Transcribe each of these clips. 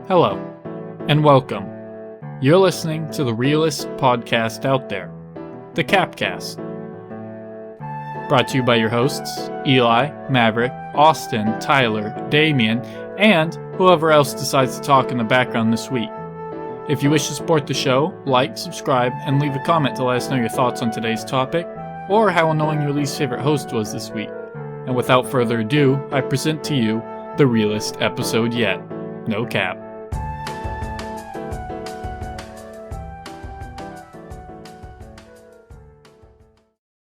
Hello, and welcome. You're listening to the realest podcast out there, the C.A.P.Cast. Brought to you by your hosts, Eli, Maverick, Austin, Tyler, Damien, and whoever else decides to talk in the background this week. If you wish to support the show, like, subscribe, and leave a comment to let us know your thoughts on today's topic, or how annoying your least favorite host was this week. And without further ado, I present to you the realest episode yet. No cap.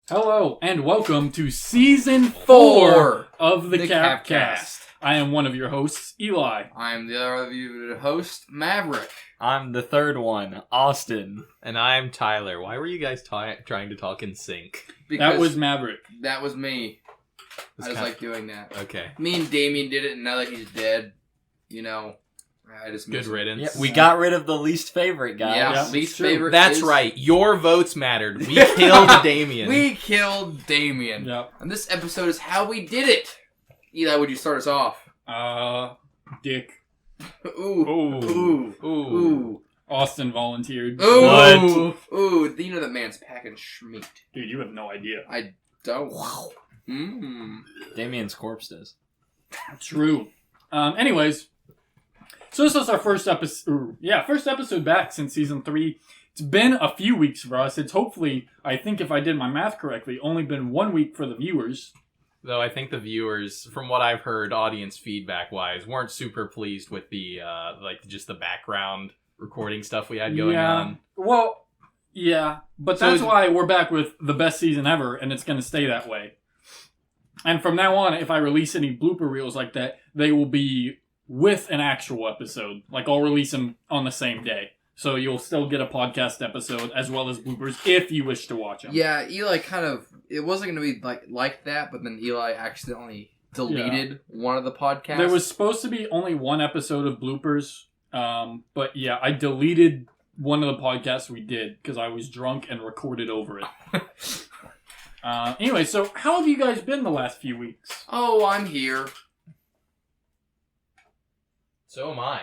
Hello, and welcome to Season 4 of the C.A.P.Cast. I am one of your hosts, Eli. I am the other of you, host, Maverick. I'm the third one, Austin. And I'm Tyler. Why were you guys trying to talk in sync? Because That was Maverick. That was me. I just like doing that. Okay. Me and Damien did it, and now that he's dead, I just Good miss him. riddance. Yeah, we got rid of the least favorite guy. Yeah, Yeah, least true. favorite. That's is- right. Your votes mattered. We killed Damien. We killed Damien. Yep. And this episode is how we did it. Eli, would you start us off? Dick. Ooh. Ooh. Ooh. Ooh. Austin volunteered. Ooh. What? Ooh. You know that man's packing schmeat. Dude, you have no idea. I don't. Mmm. Damien's corpse does. True. Anyways, so this is our first episode. First episode back since season 3. It's been a few weeks for us. It's hopefully, I think if I did my math correctly, only been 1 week for the viewers. Though I think the viewers, from what I've heard, audience feedback-wise, weren't super pleased with the, just the background recording stuff we had going on. Well, yeah, but So that's why we're back with the best season ever, and it's going to stay that way. And from now on, if I release any blooper reels like that, they will be with an actual episode. Like, I'll release them on the same day. So you'll still get a podcast episode as well as bloopers if you wish to watch them. Yeah, Eli it wasn't going to be like that, but then Eli accidentally deleted one of the podcasts. There was supposed to be only one episode of bloopers, but yeah, I deleted one of the podcasts we did because I was drunk and recorded over it. Anyway, so how have you guys been the last few weeks? Oh, I'm here. So am I.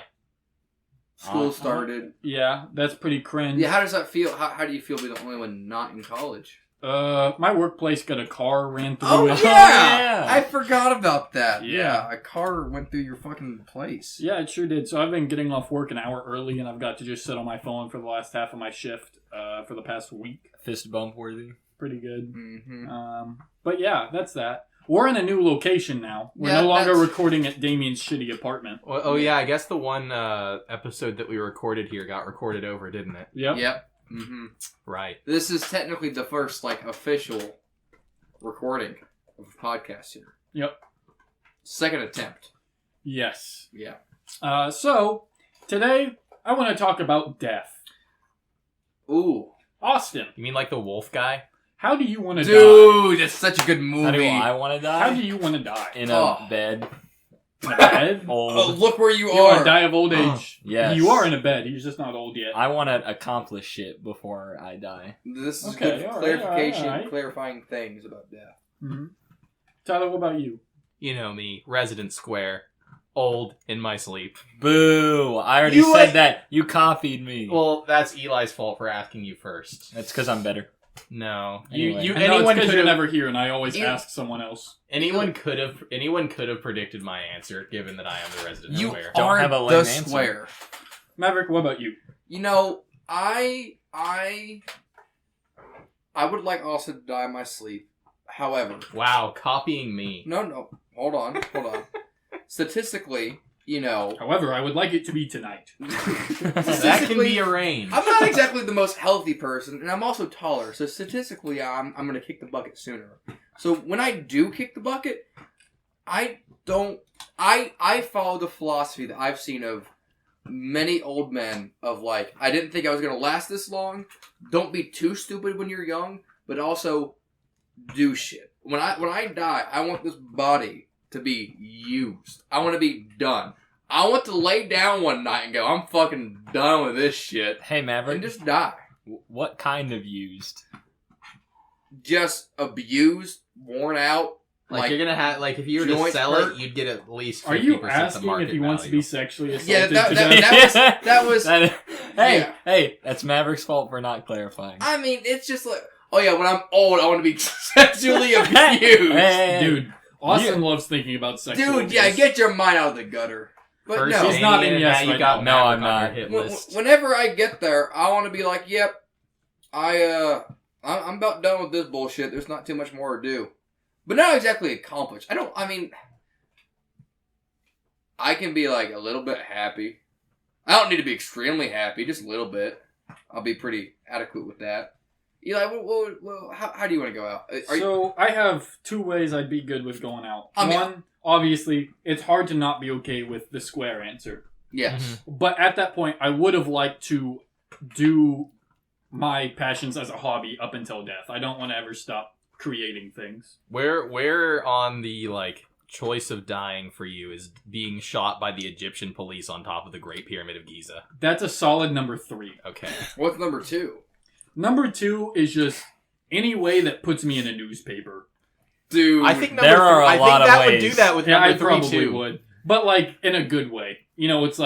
School started. Yeah, that's pretty cringe. Yeah, how does that feel? How do you feel being the only one not in college? My workplace got a car ran through Oh, it. yeah! I forgot about that. Yeah. A car went through your fucking place. Yeah, it sure did. So I've been getting off work an hour early, and I've got to just sit on my phone for the last half of my shift for the past week. Fist bump worthy. Pretty good. Mm-hmm. But yeah, that's that. We're in a new location now. We're Yeah, no longer that's- recording at Damien's shitty apartment. Well, oh, yeah, I guess the one episode that we recorded here got recorded over, didn't it? Yep. Yep. Mm-hmm. Right. This is technically the first, official recording of a podcast here. Yep. Second attempt. Yes. Yeah. So, today, I want to talk about death. Ooh. Austin, You mean like the wolf guy? how do you want to die? Dude, that's such a good movie. How do I want to die? How do you want to die? In a Oh. bed. In a bed? Old. Oh, look where you You want are. to die of old age? Yes. You are in a bed. He's just not old yet. I want to accomplish shit before I die. This is Okay, good all right, clarification, all right. clarifying things about death. Mm-hmm. Tyler, what about you? You know me, Resident Square. Old in my sleep. Boo! I already You said like- that. You copied me. Well, that's Eli's fault for asking you first. That's because I'm better. No, Anyway. you I know it's anyone because could you're have never here, and I always You- ask someone else. anyone could have predicted my answer, given that I am the Resident You Square. Don't are have a the lame answer. square. Maverick, what about you? I would like also to die in my sleep. However, Wow, copying me. no, hold on. Statistically, However, I would like it to be tonight. That can be arranged. I'm not exactly the most healthy person, and I'm also taller. So statistically, I'm gonna kick the bucket sooner. So when I do kick the bucket, I follow the philosophy that I've seen of many old men of I didn't think I was gonna last this long. Don't be too stupid when you're young, but also do shit. When I die, I want this body to be used. I want to be done. I want to lay down one night and go, I'm fucking done with this shit. Hey, Maverick. And just die. What kind of used? Just abused, worn out, Like you're gonna have if you were to joints sell hurt. it, you'd get at least 50% Are you the asking market if he wants to be value. sexually assaulted? Yeah, that was. Hey, Yeah. that's Maverick's fault for not clarifying. I mean, it's just like, oh yeah, when I'm old, I want to be sexually abused. Hey. Dude, Austin loves thinking about sexual Dude, yeah, abuse. get your mind out of the gutter. But First no, He's not in Canadian, yes now you right got now. No, Maverick I'm on your not. hit Wh- list. whenever I get there, I want to be like, yep, I'm about done with this bullshit. There's not too much more to do. But not exactly accomplished. I can be like a little bit happy. I don't need to be extremely happy, just a little bit. I'll be pretty adequate with that. Eli, how do you want to go out? I have 2 ways I'd be good with going out. I mean- One, obviously, it's hard to not be okay with the square answer. Yes. But at that point, I would have liked to do my passions as a hobby up until death. I don't want to ever stop creating things. Where on the choice of dying for you is being shot by the Egyptian police on top of the Great Pyramid of Giza? That's a solid number 3. Okay. What's number 2? Number 2 is just any way that puts me in a newspaper. Dude. I think There are a lot of that would ways. do that with Yeah, I number 3 probably too. would. But, in a good way. It's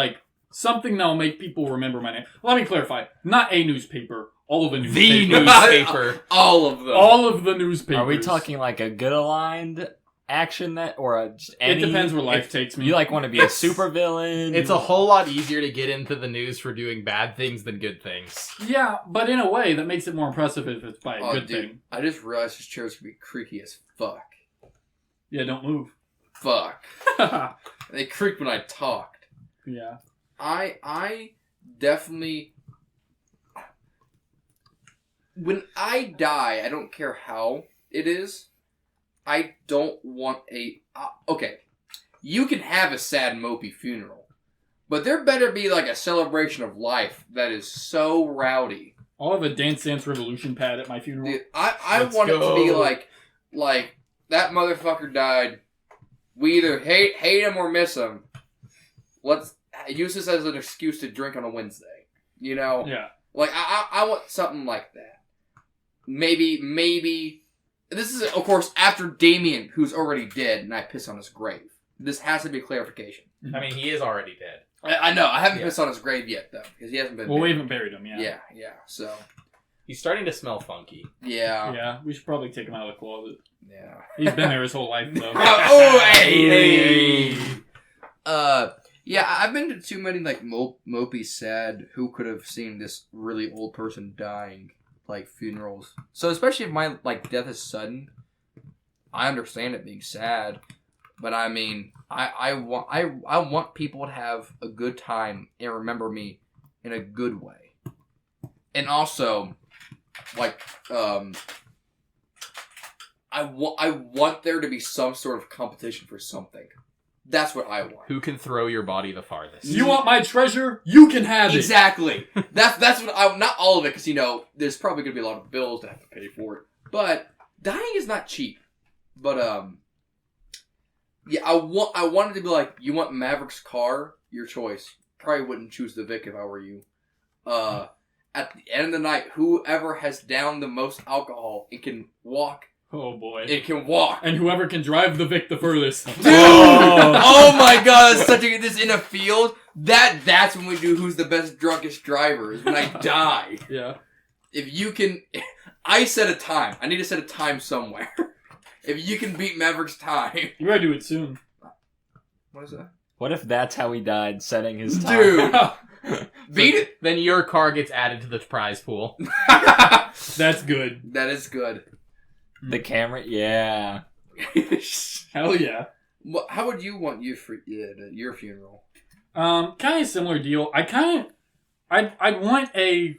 something that'll make people remember my name. Let me clarify. Not a newspaper. All of the The newspapers. newspaper. all of them. All of the newspapers. Are we talking a good aligned action or just any? It depends where life takes me. You want to be a super villain? It's a whole lot easier to get into the news for doing bad things than good things. Yeah, but in a way that makes it more impressive if it's by a good dude, thing. I just realized this chair's gonna be creaky as fuck. Yeah, don't move. Fuck. They creaked when I talked. Yeah. I definitely... When I die, I don't care how it is. I don't want a... okay. You can have a sad, mopey funeral. But there better be a celebration of life that is so rowdy. I'll have a Dance Dance Revolution pad at my funeral. Dude, I Let's want it to be go. like that motherfucker died. We either hate him or miss him. Let's use this as an excuse to drink on a Wednesday. Yeah. I want something like that. Maybe this is of course after Damien, who's already dead, and I piss on his grave. This has to be clarification. I mean, he is already dead. I know I haven't Yeah. pissed on his grave yet though because he hasn't been. Well, we buried. haven't buried him, yeah. Yeah. So He's starting to smell funky. yeah. Yeah, we should probably take him out of the closet. Yeah. He's been there his whole life, though. Oh, hey. Yeah, I've been to too many mopey, sad. Who could have seen this really old person dying, funerals? So especially if my death is sudden, I understand it being sad, but I mean, I want people to have a good time and remember me in a good way, and also, I want there to be some sort of competition for something. That's what I want. Who can throw your body the farthest? You want my treasure? You can have it. Exactly. That's what I... Not all of it, because, there's probably going to be a lot of bills to have to pay for it. But dying is not cheap. But, yeah, I wanted to be like, you want Maverick's car? Your choice. Probably wouldn't choose the Vic if I were you. At the end of the night, whoever has downed the most alcohol, it can walk. Oh, boy. It can walk. And whoever can drive the Vic the furthest. Dude! Oh my god, it's such a this in a field. That's when we do who's the best drunkest driver is when I die. Yeah. If you can I set a time. I need to set a time somewhere. If you can beat Maverick's time. You better do it soon. What is that? What if that's how he died, setting his time? Dude. Beat it. Then your car gets added to the prize pool. That's good. That is good. The camera, yeah. Hell yeah. How would you want your funeral? Kind of similar deal. I'd want an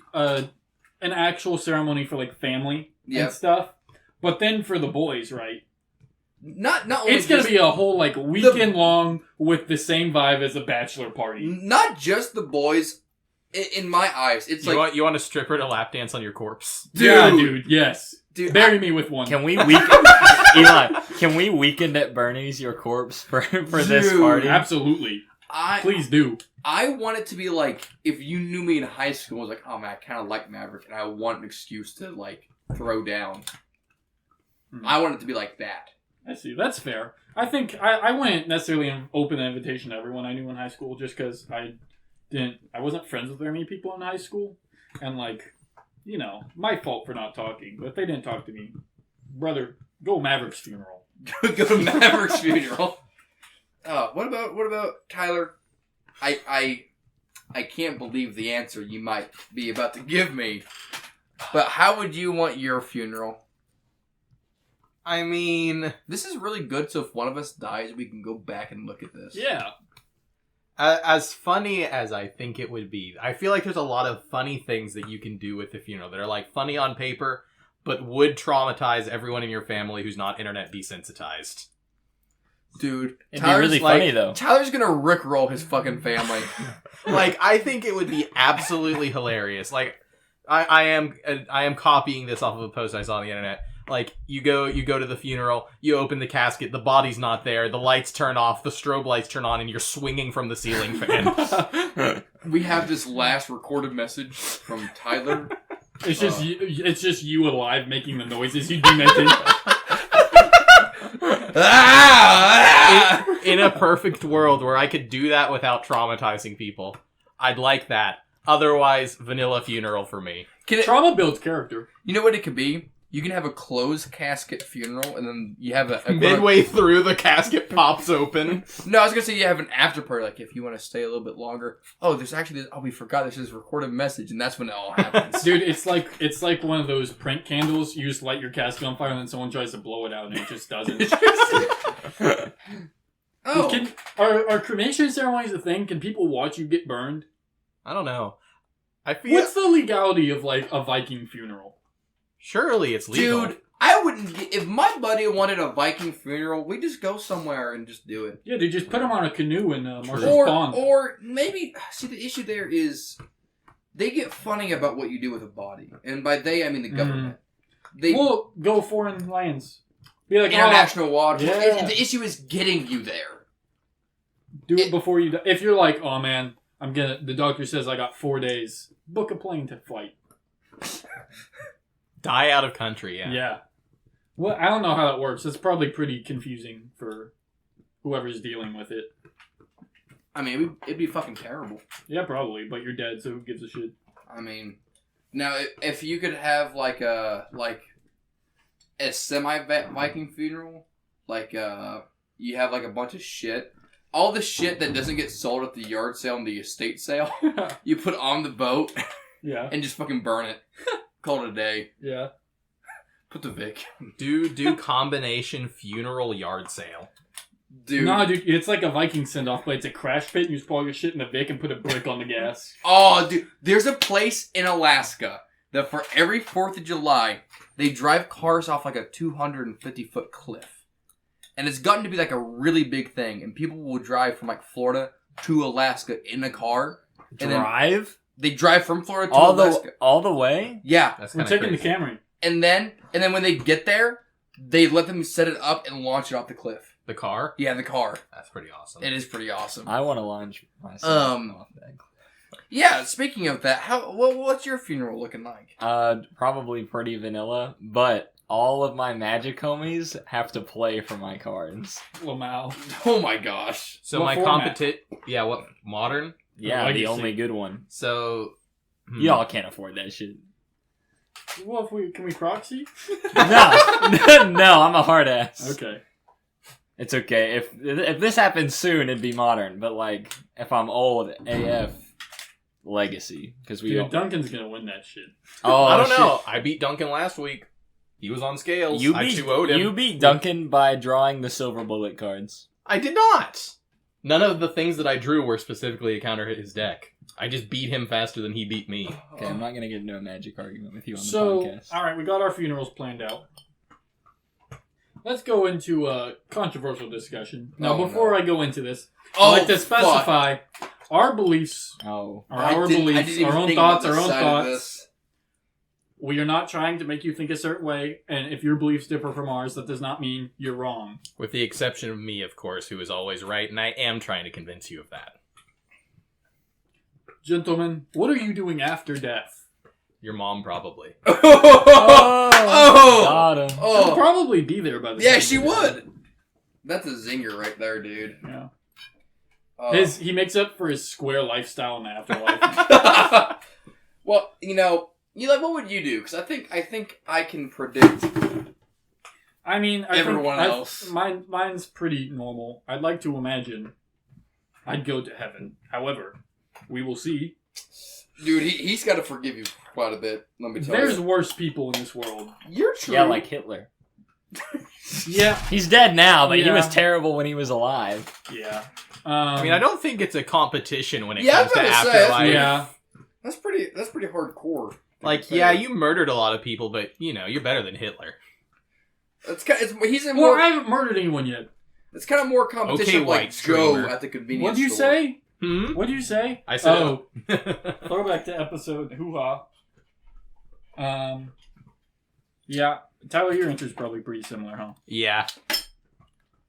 actual ceremony for family Yep. and stuff, but then for the boys, right? Not only It's gonna just- be a whole weekend long with the same vibe as a bachelor party. not just the boys. In my eyes, it's You want a stripper to lap dance on your corpse? Yeah, dude. Yes. Dude, Bury me with one. Can we Eli? Can we weekend at Bernie's your corpse for this Dude, party? Absolutely. Please do. I want it to be if you knew me in high school, I was like, oh man, I kind of like Maverick, and I want an excuse to throw down. Hmm. I want it to be like that. I see. That's fair. I think I wouldn't necessarily open an invitation to everyone I knew in high school just because I wasn't friends with very many people in high school. And, like, you know, my fault for not talking. But if they didn't talk to me, brother, go Maverick's funeral. Go to Maverick's funeral. What about Tyler? I can't believe the answer you might be about to give me. But how would you want your funeral? I mean, this is really good, so if one of us dies, we can go back and look at this. Yeah. as funny as I think it would be, I feel like there's a lot of funny things that you can do with the funeral that are like funny on paper, but would traumatize everyone in your family who's not internet desensitized. Dude, It'd be really funny, though. Tyler's gonna rickroll his fucking family. Like, I think it would be absolutely hilarious. Like, I am copying this off of a post I saw on the internet. Like, you go to the funeral, you open the casket, the body's not there, the lights turn off, the strobe lights turn on, and you're swinging from the ceiling fan. We have this last recorded message from Tyler. It's just you alive making the noises you demented. In a perfect world where I could do that without traumatizing people, I'd like that. Otherwise, vanilla funeral for me. Trauma builds character. You know what it could be? You can have a closed casket funeral, and then you have a Midway through, the casket pops open. No, I was gonna say you have an after party, like if you want to stay a little bit longer. Oh, there's actually this. Oh, we forgot this is a recorded message, and that's when it all happens. Dude, it's like one of those prank candles. You just light your casket on fire, and then someone tries to blow it out, and it just doesn't. Oh, Are cremation ceremonies a thing? Can people watch you get burned? I don't know. I feel What's the legality of like a Viking funeral? surely it's legal. dude, I wouldn't. If my buddy wanted a Viking funeral, we just go somewhere and just do it. Yeah, they just put them on a canoe in Marshall's Pond. Or maybe see the issue there is they get funny about what you do with a body, and by they I mean the government. They We'll go foreign lands. Be like international waters. Yeah. The issue is getting you there. Do it before you die. If you're like, oh man, the doctor says I got 4 days. Book a plane to flight. Die out of country, yeah. Yeah. Well, I don't know how that works. It's probably pretty confusing for whoever's dealing with it. I mean, it'd be fucking terrible. Yeah, probably. But you're dead, so who gives a shit? I mean, now if you could have like a semi-Viking funeral, like you have like a bunch of shit. All the shit that doesn't get sold at the yard sale and the estate sale, you put on the boat Yeah. and just fucking burn it. Call it a day. Yeah. Put the Vic. Do combination funeral yard sale. Dude. No, dude, it's like a Viking send-off, but it's a crash pit. You just put all your shit in the Vic and put a brick on the gas. Oh, dude. There's a place in Alaska that for every 4th of July, they drive cars off like a 250-foot cliff. And it's gotten to be like a really big thing. And people will drive from like Florida to Alaska in a car. And then Drive? they drive from Florida to Alaska. All the way? Yeah. That's We're kind of taking crazy. the Camry. And then when they get there, they let them set it up and launch it off the cliff. The car? Yeah, the car. That's pretty awesome. It is pretty awesome. I want to launch myself off that. Yeah, speaking of that, what's your funeral looking like? Probably pretty vanilla, but all of my Magic homies have to play for my cards. Lamau. Oh my gosh. So What my format? Yeah, what? Modern? Yeah, Legacy. the only good one. So... Y'all can't afford that shit. Well, can we proxy? No, no, I'm a hard ass. Okay. It's okay. If this happens soon, it'd be modern. But like, if I'm old AF, legacy, because we. Dude, Duncan's gonna win that shit. Oh, I don't shit. know. I beat Duncan last week. He was on scales. I 2-0'd him. You beat Duncan by drawing the silver bullet cards. I did not. None of the things that I drew were specifically to counter his deck. I just beat him faster than he beat me. Okay, I'm not gonna get into a Magic argument with you on the So, podcast. alright, we got our funerals planned out. Let's go into a controversial discussion. Now, Oh, before no. I go into this, Oh, I'd like to fuck. specify our beliefs, Oh, our didn't beliefs, even our own think thoughts, about our this own side of thoughts. this. We are not trying to make you think a certain way, and if your beliefs differ from ours, that does not mean you're wrong. With the exception of me, of course, who is always right, and I am trying to convince you of that. Gentlemen, what are you doing after death? Your mom, probably. Oh! got him. She'll Oh! probably be there by the Yeah, time she you're dead. would. That's a zinger right there, dude. Yeah. Uh, He makes up for his square lifestyle in the afterlife. well, Eli, what would you do? Because I think I can predict. I mean, Everyone else. Mine's pretty normal. I'd like to imagine I'd go to heaven. However, we will see. Dude, he's got to forgive you quite a bit. Let me tell There's you. worse people in this world. You're true. Yeah, like Hitler. Yeah. He's dead now, but he Yeah. was terrible when he was alive. Yeah. I mean, I don't think it's a competition when it Yeah, comes to I was gonna say, afterlife. Yeah. That's pretty hardcore. Like, yeah, you murdered a lot of people, but, you're better than Hitler. He's in Well, more. I haven't murdered anyone yet. It's kind of more competition Okay, of, white like Joe screamer. at the convenience What'd you store. say? Hmm? What'd you say? I said... Oh, throwback to episode hoo-ha. Yeah. Tyler, your answer's probably pretty similar, huh? Yeah.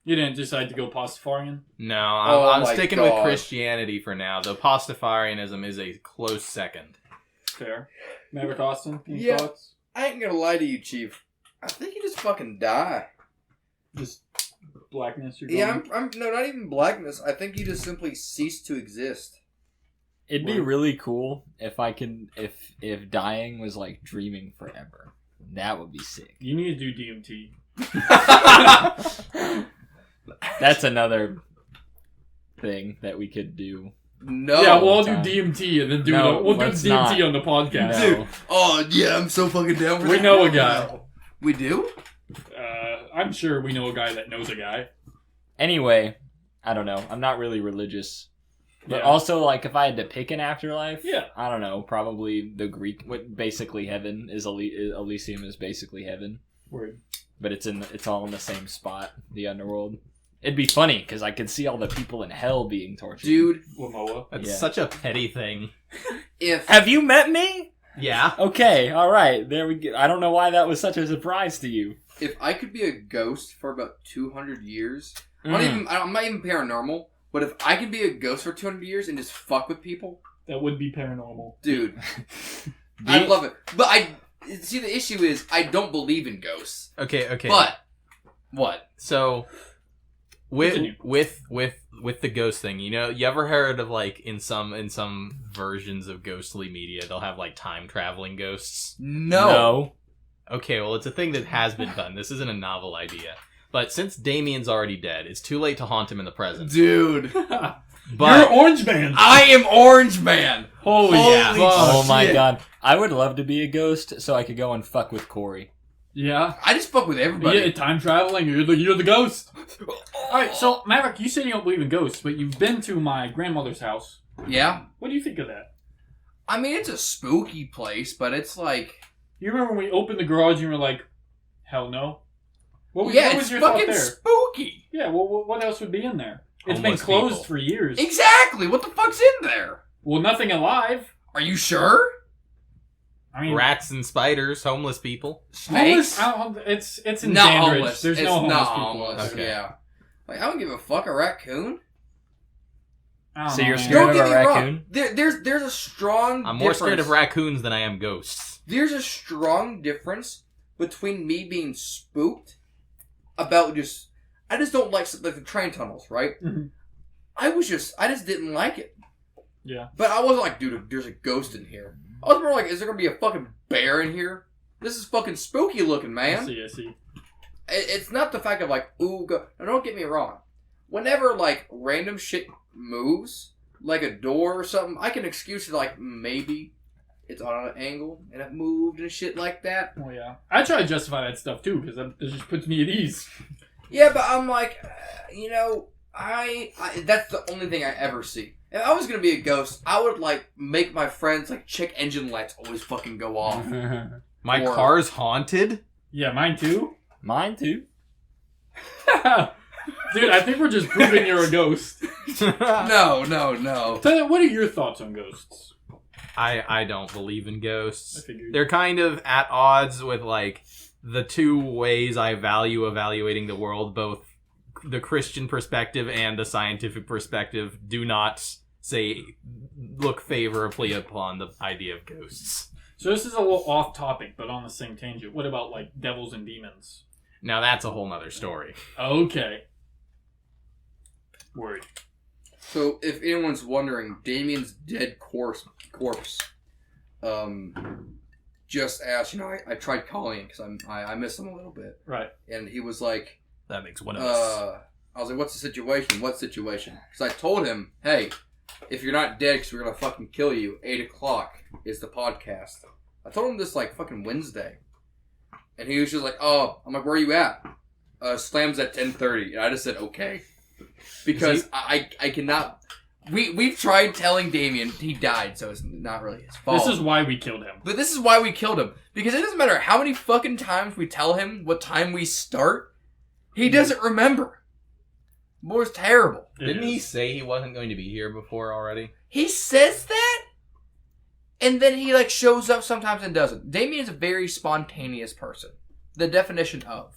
You didn't decide to go Pastafarian? No, Oh I'm my sticking with God. Christianity for now, though Pastafarianism is a close second. Fair. Maverick Austin, any Yeah. thoughts? I ain't gonna lie to you, Chief. I think you just fucking die. Just blackness you're Yeah, going? I'm no, not even blackness. I think you just simply cease to exist. It'd be Word. really cool if if dying was like dreaming forever. That would be sick. You need to do DMT. That's another thing that we could do. No. Yeah, we'll all do time. DMT and then No, we'll do let's DMT not. on the podcast. No. Dude. Oh yeah, I'm so fucking down for We that. know a guy. We do? I'm sure we know a guy that knows a guy. Anyway, I don't know. I'm not really religious. But Yeah. also, like, if I had to pick an afterlife, Yeah. I don't know, probably the Greek, what basically heaven is, Elysium is basically heaven. Word. But it's all in the same spot, the underworld. It'd be funny, because I could see all the people in hell being tortured. Dude, Lamoa. That's Yeah. such a petty thing. if Have you met me? Yeah. Okay, alright, there we go. I don't know why that was such a surprise to you. if I could be a ghost for about 200 years, Mm. I'm not even paranormal, but if I could be a ghost for 200 years and just fuck with people, That would be paranormal. dude, I love it. But see, the issue is I don't believe in ghosts. Okay. But what? So, with Continue. with the ghost thing, you ever heard of, like, in some versions of ghostly media, they'll have, like, time traveling ghosts? No. Okay, well, it's a thing that has been done. This isn't a novel idea. But since Damien's already dead, it's too late to haunt him in the present. Dude, But You're Orange Man. I am Orange Man. Holy yeah. fuck. Oh my shit. god. I would love to be a ghost so I could go and fuck with Corey. Yeah. I just fuck with everybody. Yeah, time traveling. You're the ghost. All right, so Maverick, you said you don't believe in ghosts, but you've been to my grandmother's house. Yeah. What do you think of that? I mean, it's a spooky place, but it's like... You remember when we opened the garage and you were like, "Hell no." What yeah, what it's was your thought fucking there? spooky. Yeah. Well, what else would be in there? It's been Homeless closed people. for years. Exactly. What the fuck's in there? Well, nothing alive. Are you sure? I mean, rats and spiders, homeless people. Snakes? It's in Not Dandridge. homeless. There's it's no homeless not people. homeless. Okay. Yeah. Like, I don't give a fuck. A raccoon? I don't So know, you're man. scared Don't of get a me raccoon? wrong. There's a strong I'm more difference. scared of raccoons than I am ghosts. There's a strong difference between me being spooked about just... I just don't like the train tunnels, right? Mhm. I just didn't like it. Yeah. But I wasn't like, dude, there's a ghost in here. I was more like, is there gonna be a fucking bear in here? This is fucking spooky looking, man. I see. It's not the fact of like, ooh, now don't get me wrong. Whenever like random shit moves, like a door or something, I can excuse it like maybe it's on an angle and it moved and shit like that. Well, yeah. I try to justify that stuff too because that just puts me at ease. Yeah, but I'm like, I that's the only thing I ever see. If I was gonna be a ghost, I would like make my friends like check engine lights always fucking go off. My Or- car's haunted? Yeah, mine too. Mine too. Dude, I think we're just proving you're a ghost. No. Tyler, what are your thoughts on ghosts? I don't believe in I ghosts. figured. They're kind of at odds with, like, the two ways I value evaluating the world, both the Christian perspective and the scientific perspective do not look favorably upon the idea of ghosts. So this is a little off topic, but on the same tangent. What about like devils and demons? Now that's a whole nother story. Okay. Word. So, if anyone's wondering, Damien's dead corpse, just asked, I tried calling him because I miss him a little bit. Right. And he was like, That makes one of us. I was like, what's the situation? What situation? Because I told him, hey, if you're not dead because we're going to fucking kill you, 8 o'clock is the podcast. I told him this like fucking Wednesday. And he was just like, oh, I'm like, where are you at? Slams at 10:30. And I just said, okay. Because I cannot... We've tried telling Damien he died, so it's not really his fault. This is why we killed him. But this is why we killed him. Because it doesn't matter how many fucking times we tell him what time we start, he doesn't remember. Boy's terrible. Didn't he say he wasn't going to be here before already? He says that, and then he like shows up sometimes and doesn't. Damien is a very spontaneous person. The definition of.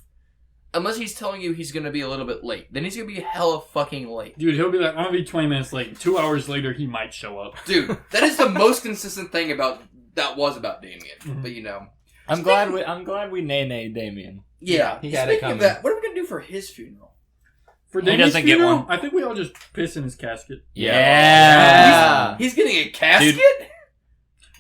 Unless he's telling you he's going to be a little bit late. Then he's going to be hella fucking late. Dude, he'll be like, I'm going to be 20 minutes late. 2 hours later, he might show up. Dude, that is the most consistent thing about Damien. Mm-hmm. But you know. I'm glad we nay Damien. Yeah. He had it Speaking coming. of that, what are we going to do for his funeral? For He Damien's doesn't get funeral, one. I think we all just piss in his casket. Yeah. He's getting a casket? Dude.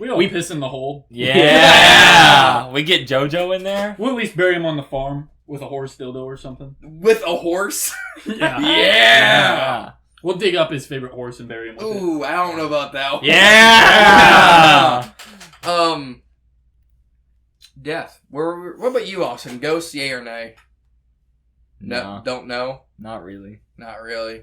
We all piss in the hole. Yeah. We get JoJo in there. We'll at least bury him on the farm with a horse dildo or something. With a horse? Yeah. Yeah. We'll dig up his favorite horse and bury him with it. Ooh, I don't know about that one. Yeah. Death. What about you, Austin? Ghosts, yay or nay? No, Don't know? not really. Not really.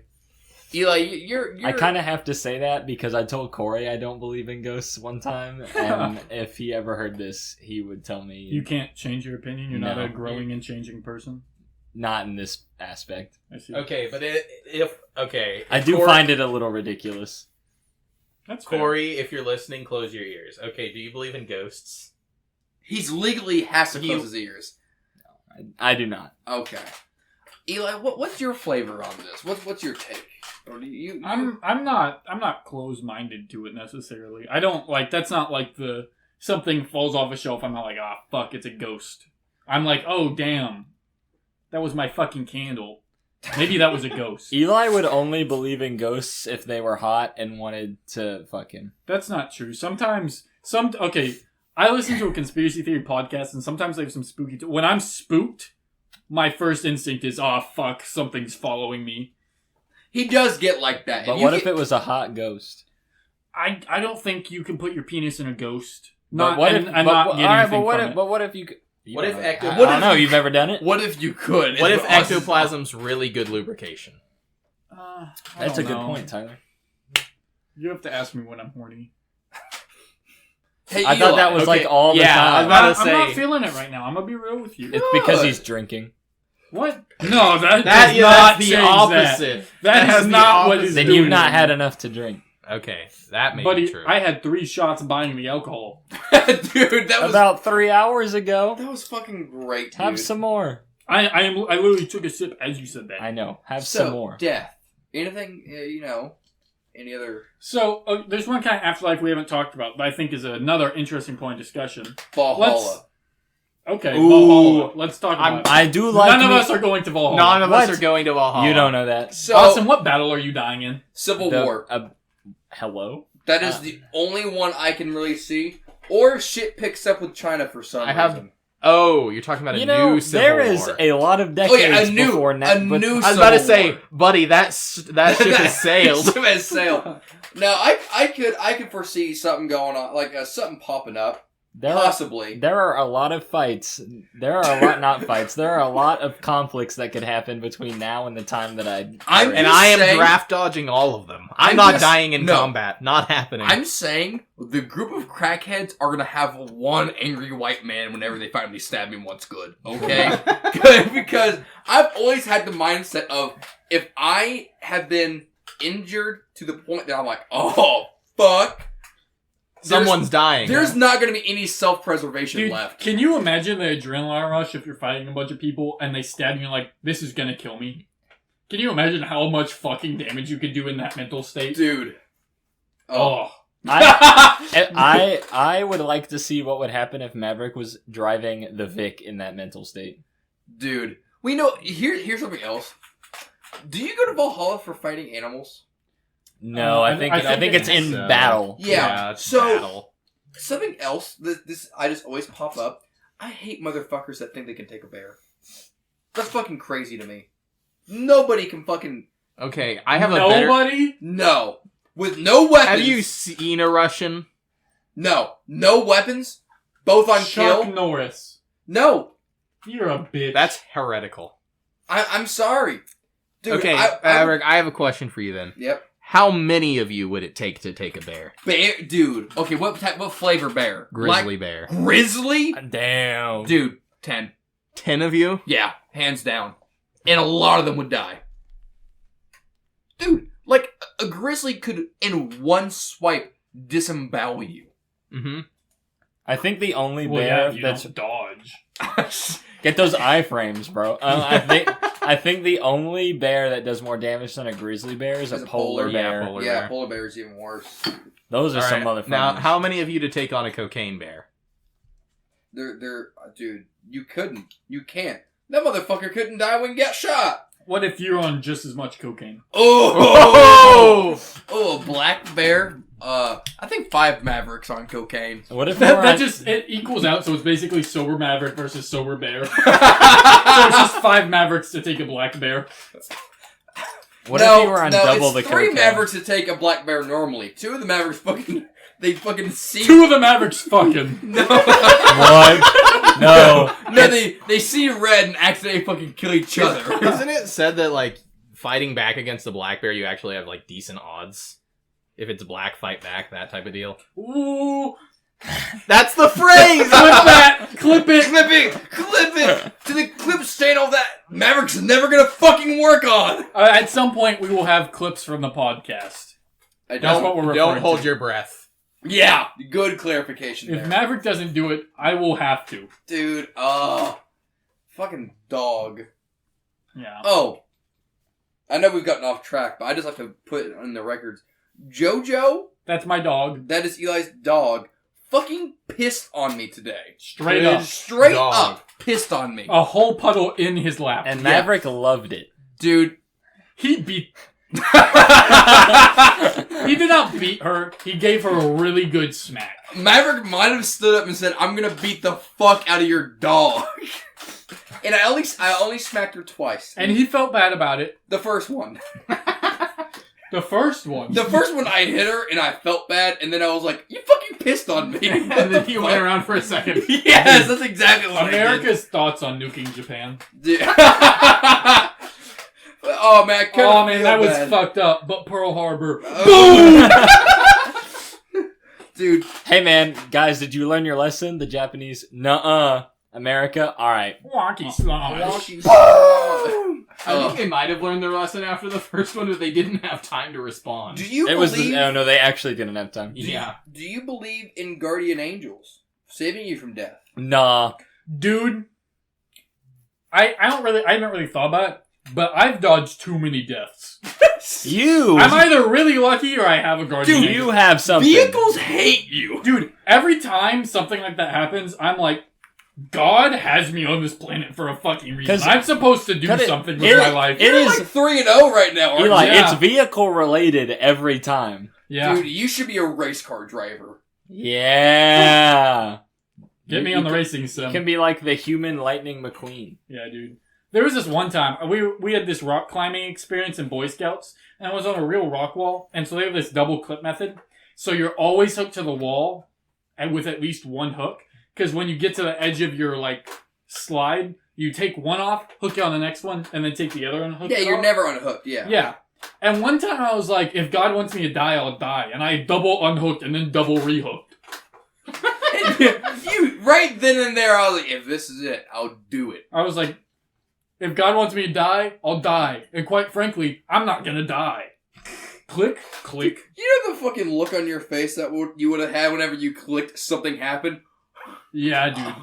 Eli, you're... I kind of have to say that because I told Corey I don't believe in ghosts one time, and if he ever heard this, he would tell me You can't change your opinion? You're not No. a growing and changing person? not in this aspect. I see. Okay, but I do find it a little ridiculous. That's fair. Corey, if you're listening, close your ears. Okay, do you believe in ghosts? He's legally has to close his ears. I do not. Okay. Eli, what's your flavor on this? What's your take? Or do you I'm not closed-minded to it necessarily. I don't like that's not like the something falls off a shelf. I'm not like, ah, fuck, it's a ghost. I'm like, oh damn, that was my fucking candle. Maybe that was a ghost. Eli would only believe in ghosts if they were hot and wanted to fuck him. That's not true. Sometimes I listen to a conspiracy theory podcast, and sometimes they have some spooky. When I'm spooked, my first instinct is, oh fuck, something's following me. He does get like that. But what if it was a hot ghost? I don't think you can put your penis in a ghost. But what if you could... What if I don't know. You've ever done it? What if you could? What if ectoplasm's really good lubrication? That's a good point, Tyler. You have to ask me when I'm horny. Hey, I thought that was like all the Yeah, I time. was about to I'm say. not feeling it right now. I'm gonna be real with you. It's because he's drinking. What? No, that That's does not the change opposite. That That's is the not what opposite. is Then doing you've not it. had enough to drink. Okay, that may be Buddy, true. I had 3 shots buying the alcohol. Dude, that was About 3 hours ago. that was fucking great. Dude. Have some more. I literally took a sip as you said that. I know. Have So, some more. Death. Anything? Any other So there's one kind of afterlife we haven't talked about, but I think is another interesting point of discussion. Valhalla? Okay, Ooh. Valhalla. Let's talk about it. I do like. None of us are going to Valhalla. None of us What? are going to Valhalla. You don't know that. So Austin, what battle are you dying in? Civil The- War. Hello. That is the only one I can really see. Or shit picks up with China for some reason. Oh, you're talking about a new Civil there is War. a lot of decades a new before a now. new. I was about to Civil say, War. buddy, that ship has sailed. Ship has sailed. No, I could foresee something going on, like something popping up. Possibly. There are a lot of fights. There are a lot, not fights. There are a lot of conflicts that could happen between now and the time that I'm And just I am saying- draft dodging all of them. I'm I'm not just- dying in no. combat. Not happening. I'm saying the group of crackheads are gonna have one angry white man whenever they finally stab me once good, okay? Because I've always had the mindset of if I have been injured to the point that I'm like, oh fuck, Someone's dying. there's not gonna be any self-preservation Dude, left. can you imagine the adrenaline rush if you're fighting a bunch of people and they stab you like, this is gonna kill me? Can you imagine how much fucking damage you could do in that mental state? Dude. Oh. I would like to see what would happen if Maverick was driving the Vic in that mental state. Dude. We know, here's something else. Do you go to Valhalla for fighting animals? No, I think it's in so. battle. Yeah. it's So battle. something else. This I just always pop up. I hate motherfuckers that think they can take a bear. That's fucking crazy to me. Nobody can fucking Okay, I have a better... Nobody? no with no weapons. Have you seen a Russian? No weapons. Both on Chuck kill. Norris. No, You're a bitch. That's heretical. I'm sorry, dude. Okay, Maverick, I have a question for you then. Yep. How many of you would it take to take a bear? Bear, dude. Okay, what flavor bear? Grizzly bear. Grizzly? Damn. Dude, 10. 10 of you? Yeah, hands down. And a lot of them would die. Dude, like, a grizzly could, in one swipe, disembowel you. Mm-hmm. I think the only Well, bear yeah, you that's don't dodge. get those iframes, bro. I think the only bear that does more damage than a grizzly bear is a polar bear. Yeah, polar Yeah, bear. polar bear is even worse. Those are All some right, motherfuckers. now, how many of you to take on a cocaine bear? Dude, you couldn't. You can't. That motherfucker couldn't die when he got shot. What if you're on just as much cocaine? Oh, a black bear. I think 5 Mavericks on cocaine. What if That just it equals out, so it's basically sober Maverick versus sober bear. So it's just 5 Mavericks to take a black bear. What if you were on double it's the 3 cocaine? Mavericks to take a black bear normally. 2 of the Mavericks fucking see. 2 of the Mavericks fucking. No. What? No. No, they see red and accidentally fucking kill each other. Isn't it said that, like, fighting back against a black bear, you actually have, like, decent odds? If it's black, fight back, that type of deal. Ooh. That's the phrase! Clip that! Clip it! Clip it! To the clip stain all that Mavericks is never gonna fucking work on! At some point, we will have clips from the podcast. That's what we're referring Don't hold to. your breath. Yeah, good clarification If there. Maverick doesn't do it, I will have to. Dude, fucking dog. Yeah. Oh, I know we've gotten off track, but I just have to put it on the records. Jojo, That's my dog. that is Eli's dog, fucking pissed on me today. Straight up. Straight dog. up pissed on me. A whole puddle in his lap. And Maverick loved it. Dude. He beat... He did not beat her. He gave her a really good smack. Maverick might have stood up and said, "I'm gonna beat the fuck out of your dog." And I only smacked her twice. And he felt bad about it. The first one. The first one. The first one I hit her and I felt bad, and then I was like, "You fucking pissed on me." And then he went around for a second. Yes, that's exactly what America's thoughts on nuking Japan. I did. Oh man, I kinda Oh man, feel that was bad. fucked up. But Pearl Harbor. Dude, Hey man, guys, did you learn your lesson? The Japanese, nuh-uh. America, alright. Wonky slosh. I think they might have learned their lesson after the first one, but they didn't have time to respond. do you It was believe? oh no, they actually didn't have time. Yeah. Do you believe in guardian angels saving you from death? Nah. Dude, I haven't really thought about it, but I've dodged too many deaths. You! I'm either really lucky or I have a guardian. Dude, angel. you have something. Vehicles hate you. Dude, every time something like that happens, I'm like, God has me on this planet for a fucking reason. 'Cause- I'm supposed to do 'cause something with my life. It You're is, like 3-0 right now, aren't Eli, you? Yeah. it's vehicle related every time. Yeah. Dude, you should be a race car driver. Yeah. Get me You on the can- racing You sim. can be like the human Lightning McQueen. Yeah, dude. There was this one time, we had this rock climbing experience in Boy Scouts, and it was on a real rock wall, and so they have this double clip method. So you're always hooked to the wall, and with at least one hook, because when you get to the edge of your, like, slide, you take one off, hook it on the next one, and then take the other and hook Yeah, it you're off. never unhooked, yeah. Yeah. And one time I was like, if God wants me to die, I'll die. And I double unhooked and then double rehooked. You, right then and there, I was like, if this is it, I'll do it. I was like, if God wants me to die, I'll die. And quite frankly, I'm not gonna die. Click, click. You know the fucking look on your face that you would have had whenever you clicked something happened? Yeah, dude.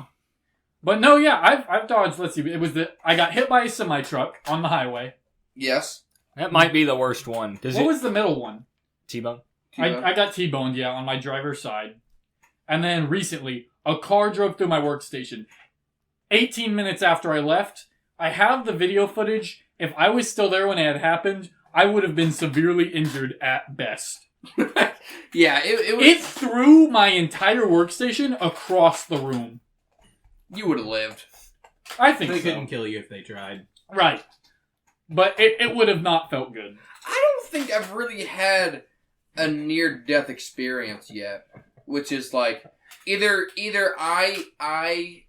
But no, yeah, I've dodged. Let's see. It was I got hit by a semi truck on the highway. Yes. That might be the worst one. What was the middle one? T-Bone? I got T-boned, yeah, on my driver's side. And then recently, a car drove through my workstation. 18 minutes after I left, I have the video footage, if I was still there when it had happened, I would have been severely injured at best. Yeah, it was. It threw my entire workstation across the room. You would have lived. I think They so. couldn't kill you if they tried. Right. But it would have not felt good. I don't think I've really had a near-death experience yet, which is like either I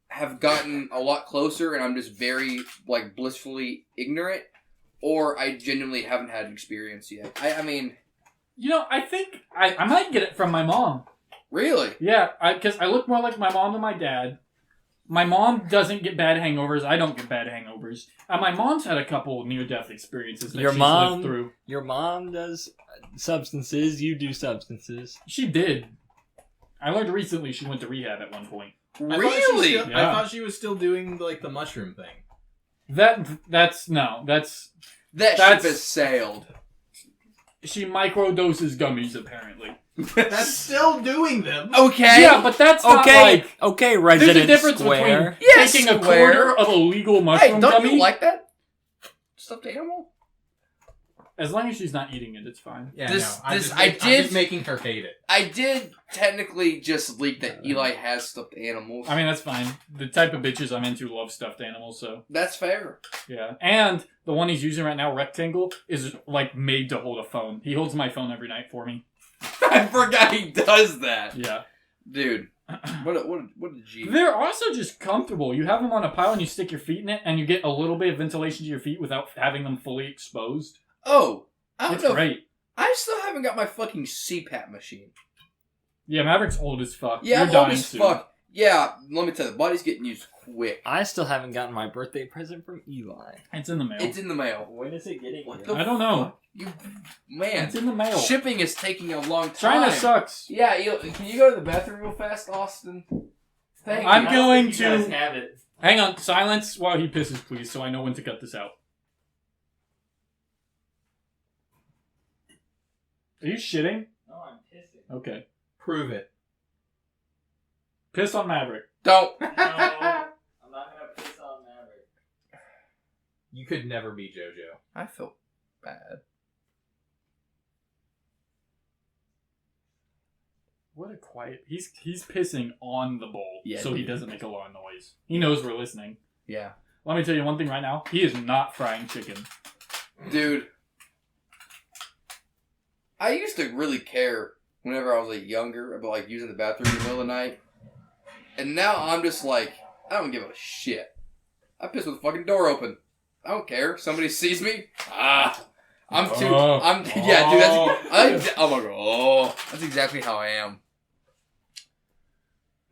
have gotten a lot closer and I'm just very like blissfully ignorant, or I genuinely haven't had an experience yet. I mean, You know, I think I might get it from my mom. really? Yeah, because I look more like my mom than my dad. My mom doesn't get bad hangovers. I don't get bad hangovers. And my mom's had a couple near-death experiences that Your she's mom- lived through. Your mom does substances. You do substances. She did. I learned recently she went to rehab at one point. Really? Yeah. I thought she was still doing like the mushroom thing. That's That That's- ship has sailed. she microdoses gummies apparently. That's still doing them. Okay. Yeah, but that's not like Okay, there's Resident a difference Square. between Yes, taking a Square. quarter of a legal Hey, mushroom don't gummy. you like that stuffed animal? As long as she's not eating it, it's fine. Yeah, This- no. I'm this- just I I'm did- just making her hate it. I did technically just leak that Eli has stuffed animals. I mean, that's fine. The type of bitches I'm into love stuffed animals, so That's fair. yeah. And the one he's using right now, Rectangle, is like made to hold a phone. He holds my phone every night for me. I forgot he does that. Yeah. Dude, what a G. They're also just comfortable. You have them on a pile and you stick your feet in it, and you get a little bit of ventilation to your feet without having them fully exposed. Oh, I don't It's know. great. I still haven't got my fucking CPAP machine. Yeah, Maverick's old as fuck. Yeah, You're I'm old dying as soon. fuck. Yeah, let me tell you, the body's getting used quick. I still haven't gotten my birthday present from Eli. It's in the mail. It's in the mail. When is it getting What here? the I don't know. fuck? Man, It's in the mail. shipping is taking a long time. China sucks. Yeah, can you go to the bathroom real fast, Austin? Thank I'm you. going You guys to- have it. Hang on, silence while he pisses, please, so I know when to cut this out. Are you shitting? No, I'm pissing. Okay. Prove it. Piss on Maverick. Don't. No, I'm not gonna piss on Maverick. You could never be JoJo. I feel bad. What a quiet. He's pissing on the bowl, Yeah, so he dude. doesn't make a lot of noise. He knows we're listening. Yeah. Let me tell you one thing right now. He is not frying chicken. Dude. I used to really care whenever I was like younger about like using the bathroom in the middle of the night. And now I'm just like, I don't give a shit. I piss with the fucking door open. I don't care. Somebody sees me. Yeah, dude, that's oh my god. Oh, that's exactly how I am.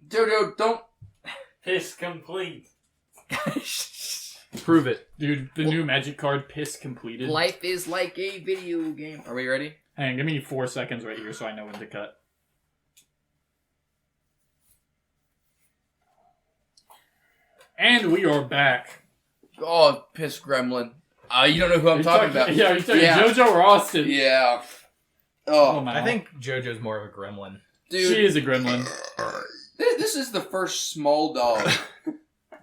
Jojo, don't Piss complete. Prove it. Dude, the new magic card, piss completed. Life is like a video game. Are we ready? Hang on, give me 4 seconds right here so I know when to cut. And we are back. Oh, piss gremlin. You don't know who I'm Are you talking about. Yeah, are you talking Yeah. JoJo or Austin? Yeah. Oh, Oh, my. I think JoJo's more of a gremlin. dude. She is a gremlin. This is the first small dog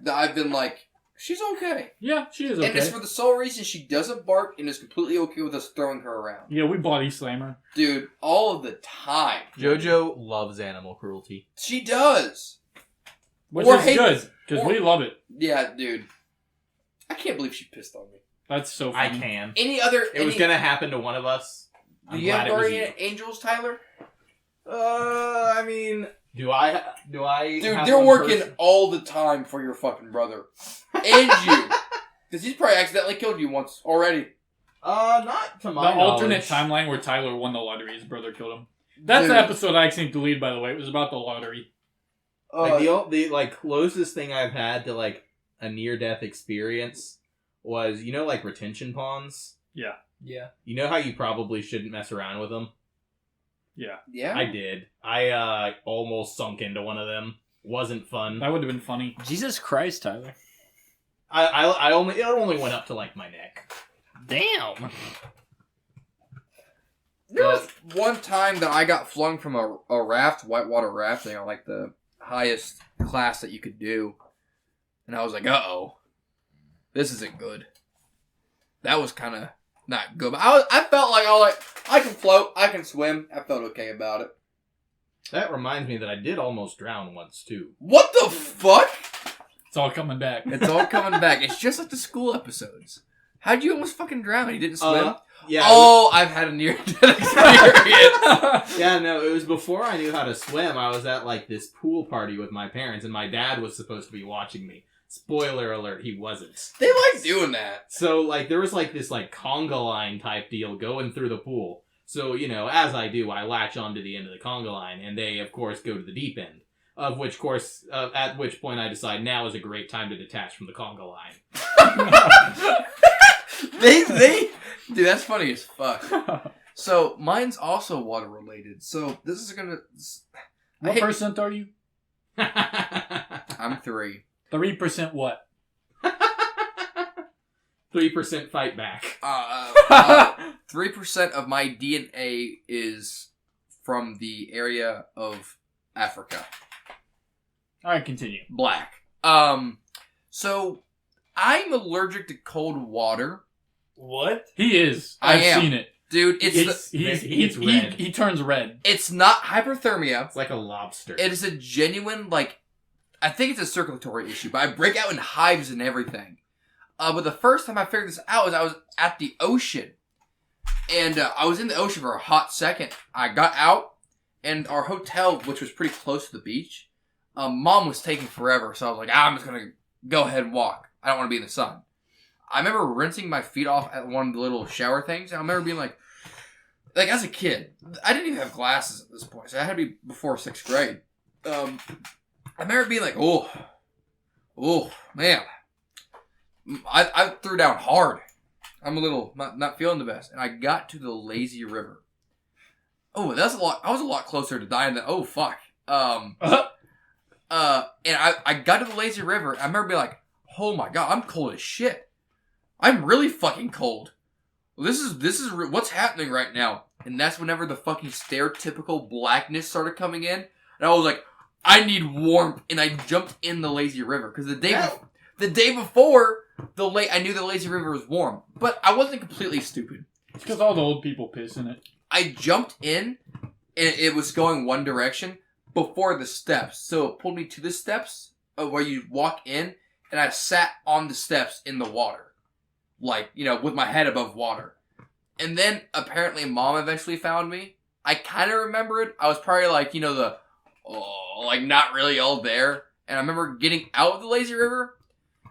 that I've been like, she's okay. Yeah, she is And it's okay. for the sole reason she doesn't bark and is completely okay with us throwing her around. Yeah, we body slam her. Dude, all of the time. JoJo loves animal cruelty. She does. Which Or is hate- good, because or- we love it. Yeah, dude. I can't believe she pissed on me. That's so I funny. can. Any other... It was gonna happen to one of us. Do I'm you have glad it was guardian you. angels, Tyler? I mean, do I? Dude, have they're one working person? all the time for your fucking brother. And you. Because he's probably accidentally killed you once already. Not to The my alternate knowledge. timeline where Tyler won the lottery, his brother killed him. That's the Dude. episode I accidentally deleted, by the way. It was about the lottery. Like the like closest thing I've had to like a near death experience was like retention ponds. Yeah. Yeah. You know how you probably shouldn't mess around with them. Yeah. Yeah? I did. I almost sunk into one of them. Wasn't fun. That would have been funny. Jesus Christ, Tyler. I only it only went up to like my neck. Damn. There was one time that I got flung from a raft, whitewater rafting, on like the highest class that you could do. And I was like, uh-oh. This isn't good. that was kind of not good. But I felt like I can float, I can swim. I felt okay about it. That reminds me that I did almost drown once too. What the fuck? It's all coming back. It's all coming back. It's just like the school episodes. How'd you almost fucking drown? You didn't swim? Yeah. Oh, I've had a near-death experience. Yeah, no, it was before I knew how to swim. I was at like this pool party with my parents, and my dad was supposed to be watching me. Spoiler alert, he wasn't. They like doing that. So like there was like this like conga line type deal going through the pool. So, you know, as I do, I latch onto the end of the conga line, and they of course go to the deep end. Of which course, at which point I decide now is a great time to detach from the conga line. Dude, that's funny as fuck. So, mine's also water related. So, this is gonna... What percent are you? I'm 3. 3% what? 3% fight back. 3% of my DNA is from the area of Africa. Alright, continue. Black. So, I'm allergic to cold water. What? He is. I I've am. seen it. Dude, He turns red. It's not hyperthermia. It's like a lobster. It is a genuine, like, I think it's a circulatory issue, but I break out in hives and everything. But the first time I figured this out was I was at the ocean. And I was in the ocean for a hot second. I got out, and our hotel, which was pretty close to the beach, Mom was taking forever. So I was like, I'm just going to go ahead and walk. I don't want to be in the sun. I remember rinsing my feet off at one of the little shower things. And I remember being like as a kid, I didn't even have glasses at this point. So I had to be before 6th grade. I remember being like, oh, man. I threw down hard. I'm a little not feeling the best. And I got to the lazy river. Oh, I was a lot closer to dying than, oh, fuck. And I got to the lazy river. I remember being like, oh my God, I'm cold as shit. I'm really fucking cold. This is what's happening right now. And that's whenever the fucking stereotypical blackness started coming in. And I was like, I need warmth. And I jumped in the lazy river. Because the day before, I knew the lazy river was warm. But I wasn't completely stupid. It's because all the old people piss in it. I jumped in, and it was going one direction before the steps. So it pulled me to the steps where you walk in. And I sat on the steps in the water. Like, you know, with my head above water. And then, apparently, Mom eventually found me. I kind of remember it. I was probably like, you know, not really all there. And I remember getting out of the lazy river.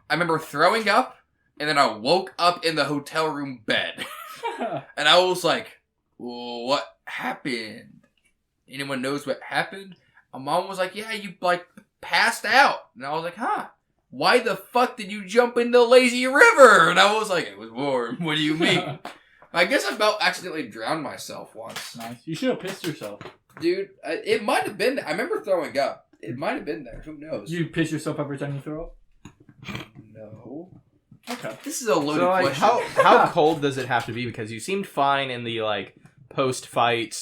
I remember throwing up. And then I woke up in the hotel room bed. And I was like, what happened? Anyone knows what happened? My mom was like, yeah, you, like, passed out. And I was like, huh? Why the fuck did you jump in the lazy river? And I was like, it was warm. What do you mean? I guess I accidentally drowned myself once. Nice. You should have pissed yourself. Dude, it might have been there. I remember throwing up. It might have been there. Who knows? You piss yourself every time you throw up? No. Okay. This is a loaded So like, question. how cold does it have to be? Because you seemed fine in the like post-fight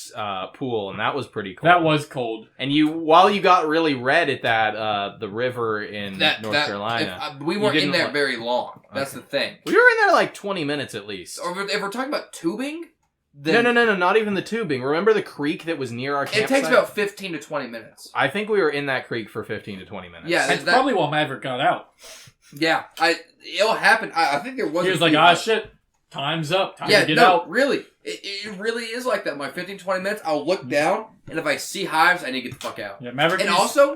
pool, and that was pretty cold. That was cold. And while you got really red at that the river in North Carolina, we weren't in there very long. That's the thing. we were in there like 20 minutes at least. Or if we're talking about tubing, then No, not even the tubing. Remember the creek that was near our campsite? it takes about 15 to 20 minutes. I think we were in that creek for 15 to 20 minutes. Yeah, That's probably while Maverick got out. Yeah, it'll happen. I think there was. He was like, shit, time's up. Time to get out. Really. It really is like that. My 15, 20 minutes, I'll look down, and if I see hives, I need to get the fuck out. Yeah, Maverick. And also,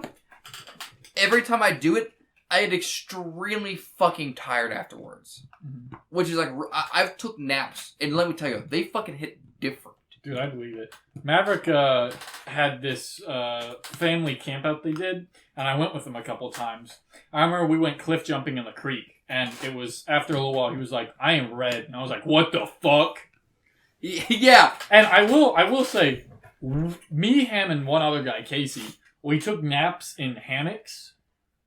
every time I do it, I get extremely fucking tired afterwards. Mm-hmm. Which is like, I've took naps, and let me tell you, they fucking hit different. Dude, I believe it. Maverick had this family camp out they did, and I went with him a couple times. I remember we went cliff jumping in the creek, and it was, after a little while, he was like, I am red. And I was like, what the fuck? Yeah. And I will say, me, him, and one other guy, Casey, we took naps in hammocks.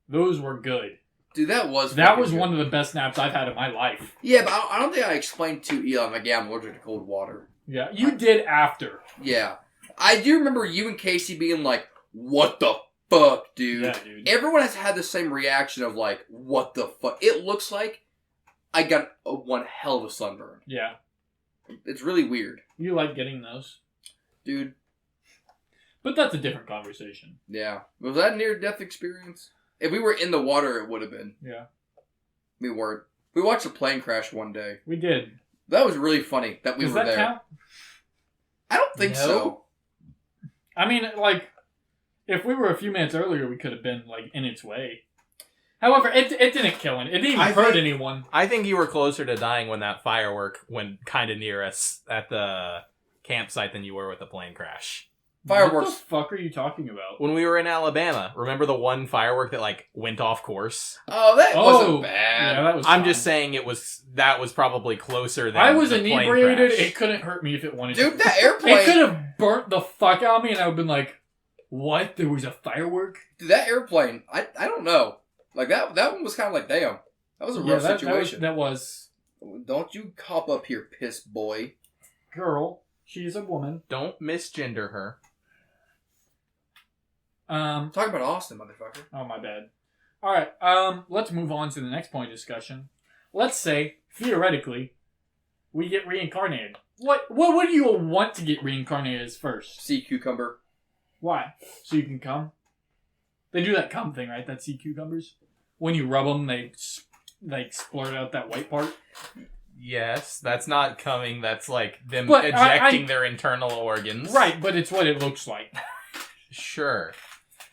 Those were good. Dude, that was one of the best naps I've had in my life. Yeah, but I don't think I explained to Elon, like, yeah, I'm allergic to cold water. Yeah, you did after. Yeah. I do remember you and Casey being like, what the fuck, dude? Yeah, dude. Everyone has had the same reaction of like, what the fuck? It looks like I got one hell of a sunburn. Yeah. It's really weird. You like getting those. Dude. But that's a different conversation. Yeah. Was that a near-death experience? If we were in the water, it would have been. Yeah. We weren't. We watched a plane crash one day. We did. That was really funny that we Does were that there. count? I don't think No. so. I mean, like, if we were a few minutes earlier, we could have been, like, in its way. However, it didn't kill anyone. It didn't even hurt anyone. I think you were closer to dying when that firework went kind of near us at the campsite than you were with the plane crash. Fireworks. What the fuck are you talking about? When we were in Alabama, remember the one firework that like went off course? Oh, that wasn't bad. Yeah, that was I'm fine. just saying that was probably closer than I was the plane inebriated. crash. It couldn't hurt me if it wanted Dude, to. that airplane... It could have burnt the fuck out of me, and I would have been like, what? There was a firework? Dude, that airplane, I don't know. Like, that one was kind of like, damn. That was a real situation. That was... Don't you cop up here, piss boy. Girl. She's a woman. Don't misgender her. Talk about Austin, motherfucker. Oh, my bad. Alright, let's move on to the next point of discussion. Let's say, theoretically, we get reincarnated. What do you want to get reincarnated as first? Sea cucumber. Why? So you can come? They do that cum thing, right? That sea cucumbers? When you rub them, they splurt out that white part. Yes, that's not coming. That's like them But ejecting their internal organs. Right, but it's what it looks like. Sure.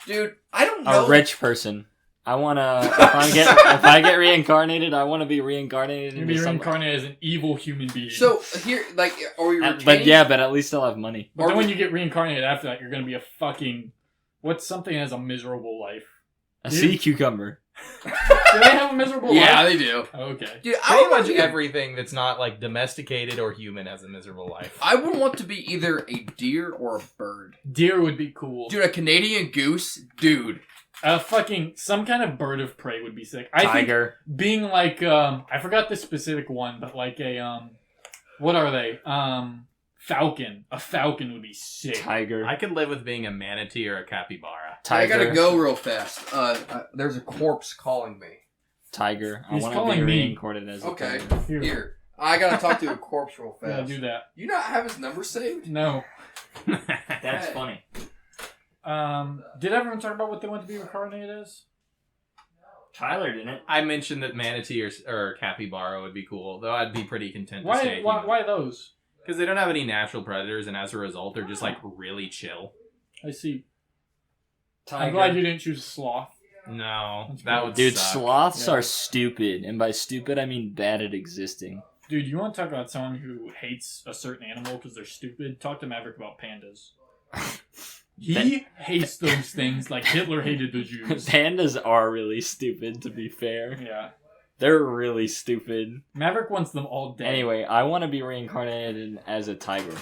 Dude, I don't know. A rich person. I wanna. If I get reincarnated, I want to be reincarnated. You're be reincarnated as an evil human being. So, here, like, are we retaining... But at least I'll have money. But then when you get reincarnated after that, you're going to be a fucking... What's something that has a miserable life? A sea cucumber. Do they have a miserable life? Yeah, they do. Okay. Dude, I Pretty would want much to get... everything that's not like domesticated or human has a miserable life. I would want to be either a deer or a bird. Deer would be cool. Dude, a Canadian goose? Dude. Some kind of bird of prey would be sick. I Tiger. think being like, I forgot the specific one, but like a, what are they? Falcon. A falcon would be sick. Tiger. I could live with being a manatee or a capybara. Tiger. I gotta go real fast. There's a corpse calling me. Tiger. I He's want to calling be me. reincarnated as a Okay. tiger. Here. I gotta talk to a corpse real Yeah, fast. do that. You not have his number saved? No. That's Hey. funny. Did everyone talk about what they want to be reincarnated as? Tyler didn't. I mentioned that manatee or capybara would be cool, though I'd be pretty content to stay Why those? Because they don't have any natural predators, and as a result, they're just like really chill. I see. Tiger. I'm glad you didn't choose sloth. No, That's that cool. would Dude, suck. sloths Yeah. are stupid, and by stupid I mean bad at existing. Dude, you want to talk about someone who hates a certain animal because they're stupid? Talk to Maverick about pandas. He hates those things like Hitler hated the Jews. Pandas are really stupid, to be fair. Yeah. They're really stupid. Maverick wants them all dead. Anyway, I want to be reincarnated as a tiger.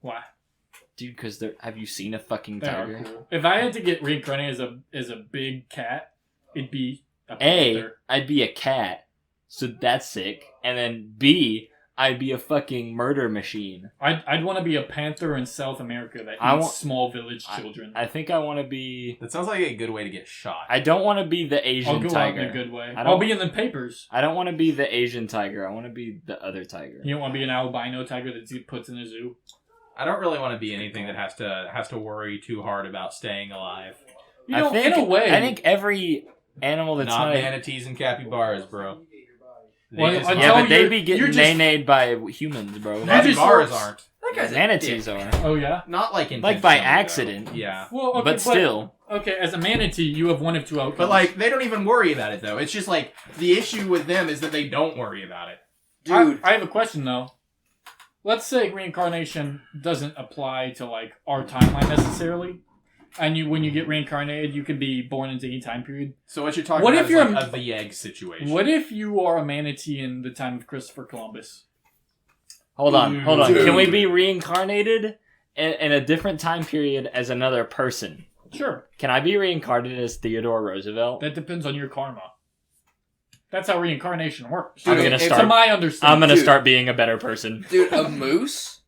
Why? Dude, because have you seen a fucking They are tiger? cool. If I had to get reincarnated as a big cat, it'd be a A, panther. I'd be a cat, so that's sick. And then B, I'd be a fucking murder machine. I'd want to be a panther in South America that I eats want- small village children. I think I want to be... That sounds like a good way to get shot. I don't want to be the Asian I'll go tiger. out in a good way. I don't- I'll be in the papers. I don't want to be the Asian tiger. I want to be the other tiger. You don't want to be an albino tiger that he puts in a zoo. I don't really want to be anything that has to worry too hard about staying alive. You know, in a way. I think every animal that's Not not... manatees and capybaras, bro. They Well, just- until yeah, but they you're- be getting you're just- nay-nayed by humans, bro. You're just- capybaras aren't. That guy's a Manatees dick. are. Oh yeah. Not like Like by intentionally, accident. though. Yeah. Well, okay, but still. Okay, as a manatee, you have one of two outcomes. But like they don't even worry about it though. It's just like the issue with them is that they don't worry about it. Dude. I have a question though. Let's say reincarnation doesn't apply to like our timeline necessarily, and when you get reincarnated, you can be born into any time period. So what you're talking What about if is you're like a the egg situation. What if you are a manatee in the time of Christopher Columbus? Hold on. Dude. Can we be reincarnated in a different time period as another person? Sure. Can I be reincarnated as Theodore Roosevelt? That depends on your karma. That's how reincarnation works. Dude, I'm gonna it's start- To my understanding. I'm gonna Dude. start being a better person. Dude, a moose?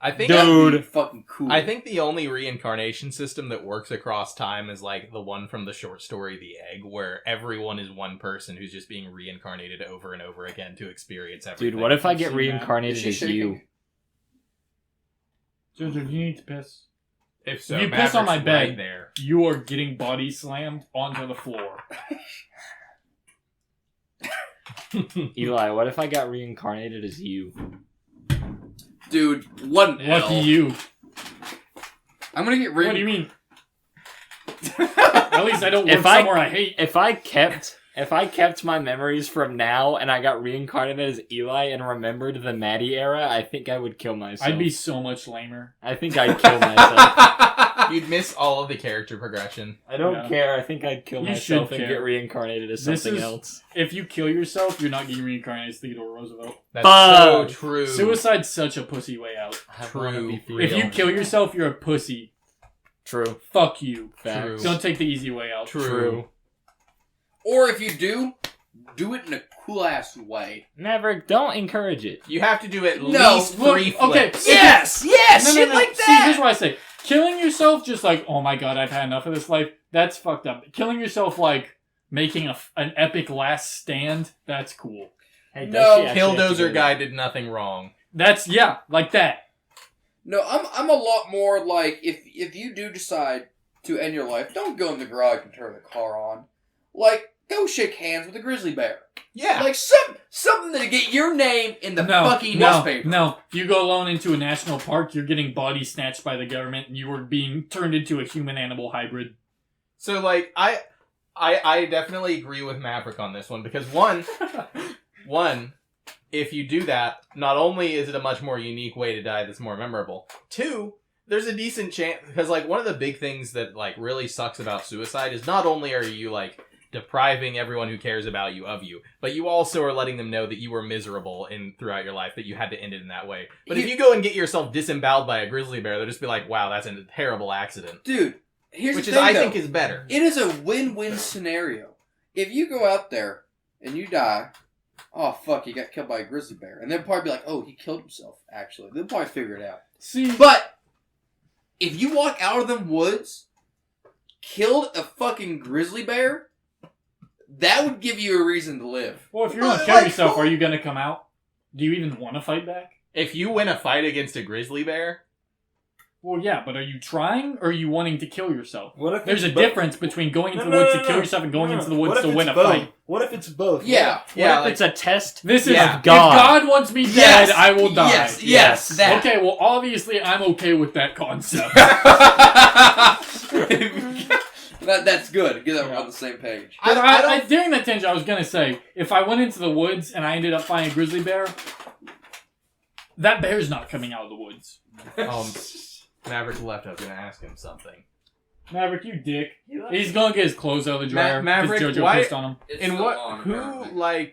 I think Dude. That'd be fucking cool. I think the only reincarnation system that works across time is like the one from the short story The Egg, where everyone is one person who's just being reincarnated over and over again to experience everything. Dude, what if I get I've seen that. reincarnated Is she as shaking? you? Jojo, you need to piss. If so, If you piss on my Maverick's bed- right there. You are getting body slammed onto the floor. Eli, what if I got reincarnated as you? Dude, one Lucky L. you. I'm gonna get What do you rid. mean? At least I don't work If I- somewhere I hate. If I kept my memories from now and I got reincarnated as Eli and remembered the Maddie era, I think I would kill myself. I'd be so much lamer. I think I'd kill myself. You'd miss all of the character progression. I don't Yeah. care. I think I'd kill You myself should and care. get reincarnated as This something is- else. If you kill yourself, you're not getting reincarnated as Theodore Roosevelt. That's so Fuck. true. Suicide's such a pussy way out. I wanna be True. free. If you kill yourself, you're a pussy. True. Fuck you. Facts. Don't take the easy way out. True. Or if you do it in a cool ass way. Maverick, don't encourage it. You have to do at No, least look, 3 okay, flips. Yes, shit like See, that. here's what I say. Killing yourself just like, oh my god, I've had enough of this life, that's fucked up. Killing yourself like making an epic last stand, that's cool. Hey, does No, she actually have to Killdozer do guy that? did nothing wrong. That's, yeah, like that. No, I'm a lot more like if you do decide to end your life, don't go in the garage and turn the car on. Like, go shake hands with a grizzly bear. Yeah. Like something to get your name in the fucking newspaper. No, you go alone into a national park, you're getting body snatched by the government, and you are being turned into a human-animal hybrid. So, like, I definitely agree with Maverick on this one, because one, if you do that, not only is it a much more unique way to die that's more memorable, two, there's a decent chance, because, like, one of the big things that, like, really sucks about suicide is not only are you, like, depriving everyone who cares about you of you, but you also are letting them know that you were miserable throughout your life, that you had to end it in that way. But if you go and get yourself disemboweled by a grizzly bear, they'll just be like, wow, that's a terrible accident. Dude, here's Which the is, thing, I though. think, is better. It is a win-win scenario. If you go out there and you die, oh fuck, you got killed by a grizzly bear, and they'll probably be like, oh, he killed himself. Actually, they'll probably figure it out. See, But if you walk out of them woods, killed a fucking grizzly bear, that would give you a reason to live. well, if you're gonna But, kill like, yourself, are you gonna come out? Do you even want to fight back? If you win a fight against a grizzly bear, Well, yeah, but are you trying, or are you wanting to kill yourself? What if There's a it's both? difference between going into No, the no, woods no, to kill no. yourself and going No, into the what woods if to it's win a both? fight. What if it's both? Yeah. yeah, What if it's a test This is Yeah. of God? If God wants me dead, Yes, I will die. Yes, that. Okay, well, obviously, I'm okay with that concept. That's good. Get that Yeah. on the same page. But I don't- during that tangent, I was gonna say, if I went into the woods and I ended up finding a grizzly bear, that bear's not coming out of the woods. Maverick left. I was going to ask him something. Maverick, you dick. He's gonna get his clothes out of the dryer. Maverick, because JoJo why- pissed on him. And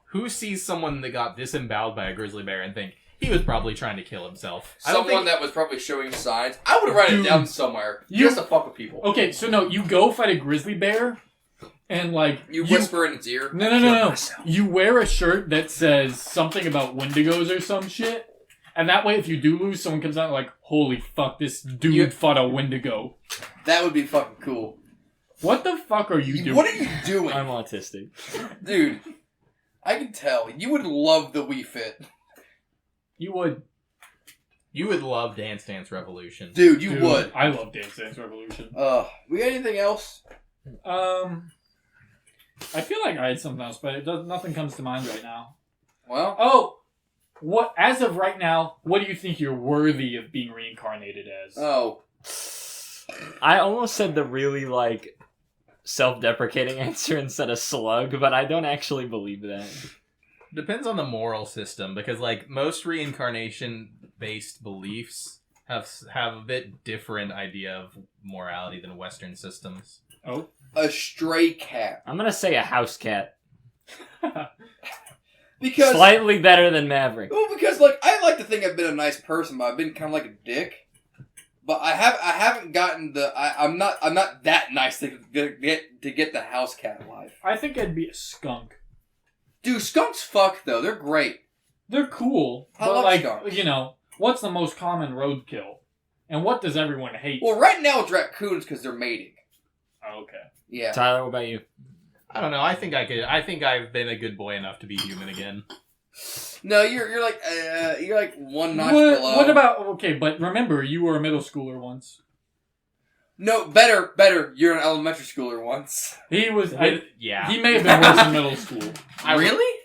who sees someone that got disemboweled by a grizzly bear and think he was probably trying to kill himself? I don't Someone think that was probably showing signs. I would write it Dude. down somewhere You- just to fuck with people. Okay, so no, you go fight a grizzly bear, and like You whisper in its ear. No. You wear a shirt that says something about Wendigos or some shit, and that way, if you do lose, someone comes out like, "Holy fuck, this dude fought a Wendigo." That would be fucking cool. What the fuck are you doing? What are you doing? I'm autistic. Dude, I can tell. You would love the Wii Fit. You would. you would love Dance Dance Revolution. Dude, you Dude, would. I love Dance Dance Revolution. We got anything else? I feel like I had something else, but nothing comes to mind right now. Well, Oh! What, as of right now, what do you think you're worthy of being reincarnated as? I almost said the really, like, self-deprecating answer instead of slug, but I don't actually believe that. Depends on the moral system, because like most reincarnation-based beliefs have a bit different idea of morality than Western systems. Oh? a stray cat. I'm gonna say a house cat. Because Slightly better than Maverick. Well, because like I like to think I've been a nice person, but I've been kind of like a dick. But I haven't gotten I'm not that nice to get the house cat life. I think I'd be a skunk. Dude, skunks fuck though. They're great. They're cool, I but love like skunks. you know, what's the most common roadkill? And what does everyone hate? Well, right now it's raccoons because they're mating. Oh, okay. Yeah. Tyler, what about you? I don't know. I think I've been a good boy enough to be human again. No, you're like one notch below. What about... Okay, but remember, you were a middle schooler once. No, better. You're an elementary schooler once. He was... Yeah. He may have been worse in middle school. Really?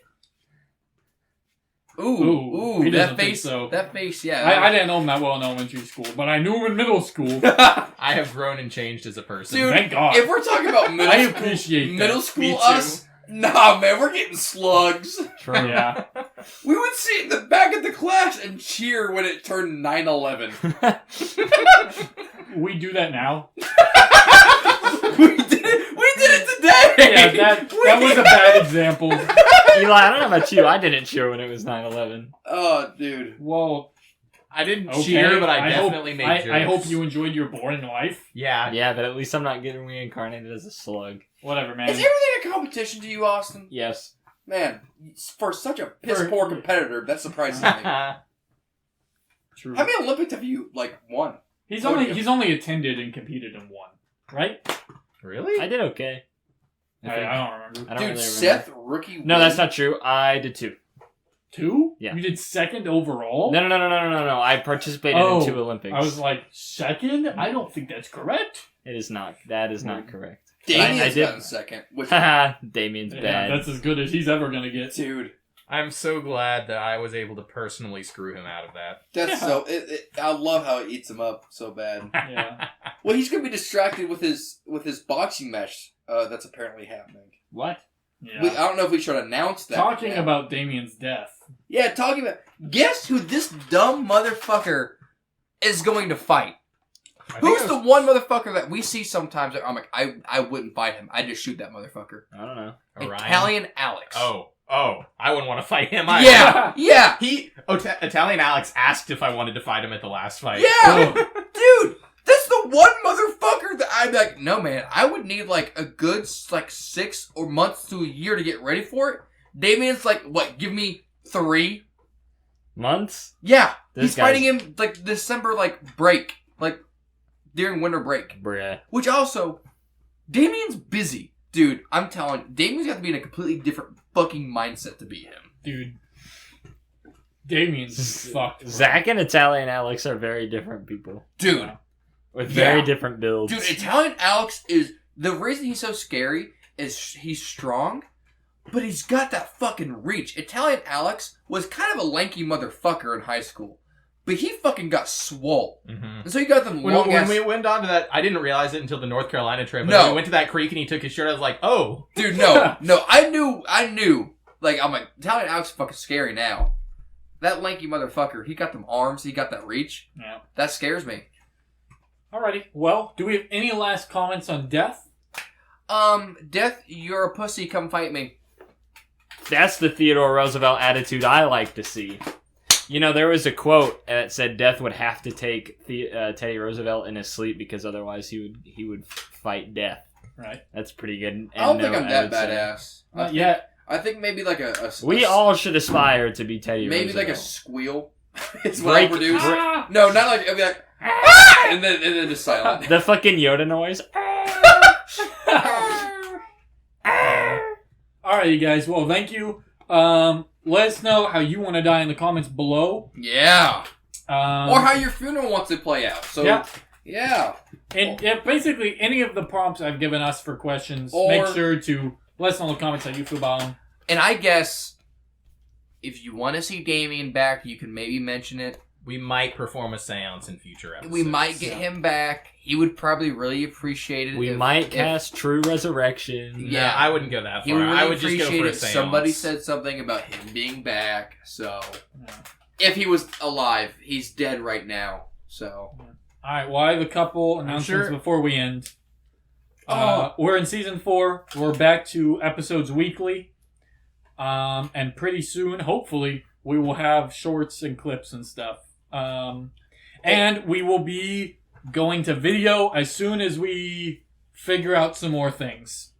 Ooh, he doesn't that think face. so. That face, yeah. I didn't know him that well in elementary school, but I knew him in middle school. I have grown and changed as a person. Dude, Thank God. if we're talking about middle I school, appreciate that. middle Me school too. us, nah, man, we're getting slugs. True. Yeah. We would sit in the back of the class and cheer when it turned 9/11. We do that now. We did it today. Yeah, that was a bad example. Eli, I don't know about you. I didn't cheer when it was 9/11. Oh, dude. Well, I didn't okay. cheer, but I hope- definitely made jokes. I hope you enjoyed your boring life. Yeah. Yeah, but at least I'm not getting reincarnated as a slug. Whatever, man. Is everything a competition to you, Austin? Yes. Man, for such a piss poor competitor, that's surprising to me. True. How many Olympics have you won? He's only attended and competed in one, right? Really? I did okay. I don't remember. I don't Dude, really remember. Seth rookie. No, that's not true. I did 2. 2? Yeah. You did second overall? No. I participated in 2 Olympics. I was like, second? I don't think that's correct. It is not. That is not correct. Damien's I did- gotten second. Which, Haha, Damien's Yeah, bad. that's as good as he's ever gonna get. dude, I'm so glad that I was able to personally screw him out of that. that's Yeah. so. I love how it eats him up so bad. Yeah. Well, he's gonna be distracted with his boxing match. That's apparently happening. What? Yeah. I don't know if we should announce that. Talking yet. about Damien's death. Yeah, talking about. Guess who this dumb motherfucker is going to fight? Who's the one motherfucker that we see sometimes that I'm like, I wouldn't fight him. I'd just shoot that motherfucker. I don't know. Orion? Italian Alex. Oh, I wouldn't want to fight him either. Yeah. Italian Alex asked if I wanted to fight him at the last fight. Yeah. Dude, that's the one motherfucker that I'd be like, no man, I would need like a good 6 or months to a year to get ready for it. Damien's like, what, give me 3? Months? Yeah. This He's guy's- fighting him like December break. Like during winter break. Bruh. Which also, Damien's busy. Dude, I'm telling you, Damien's got to be in a completely different fucking mindset to beat him. Dude. Damien's fucked. bro. Zach and Italian Alex are very different people. Dude. With very Yeah. different builds. Dude, Italian Alex is... The reason he's so scary is he's strong, but he's got that fucking reach. Italian Alex was kind of a lanky motherfucker in high school, but he fucking got swole. Mm-hmm. And so he got them When long ass... we went on to that, I didn't realize it until the North Carolina trip. But No. when we went to that creek and he took his shirt, I was like, oh. Dude, no. I knew. Like, I'm like, Italian Alex is fucking scary now. That lanky motherfucker, he got them arms, he got that reach. Yeah. That scares me. Alrighty. Well, do we have any last comments on death? Death, you're a pussy, come fight me. That's the Theodore Roosevelt attitude I like to see. You know, there was a quote that said Death would have to take Teddy Roosevelt in his sleep because otherwise he would fight death. Right. That's pretty good. And I don't think no, I'm I that would say- badass. Not yet. I think maybe like We all should aspire to be Teddy maybe Roosevelt. like a squeal. It's what I Break- produce. Ah! No, not like, I'll be like, "Ah!" and then just silent. The fucking Yoda noise. Alright, you guys. Well, thank you. Let us know how you want to die in the comments below. Yeah. Or Or how your funeral wants to play out. So, Yeah. yeah. And if basically any of the prompts I've given us for questions, Or- make sure to let us know in the comments how you feel about them. And I guess if you want to see Damien back, you can maybe mention it. We might perform a seance in future episodes. We might get him back. He would probably really appreciate it. We if- might if cast True Resurrection. Yeah, Yeah. I wouldn't go that He far. would really I would just go appreciate for a it. seance. Somebody said something about him being back. So, Yeah. if he was alive, he's dead right now. So, Alright, well, I have a couple announcements sure- before we end. Oh. We're in season 4. We're back to episodes weekly. And pretty soon, hopefully, we will have shorts and clips and stuff. And we will be going to video as soon as we figure out some more things.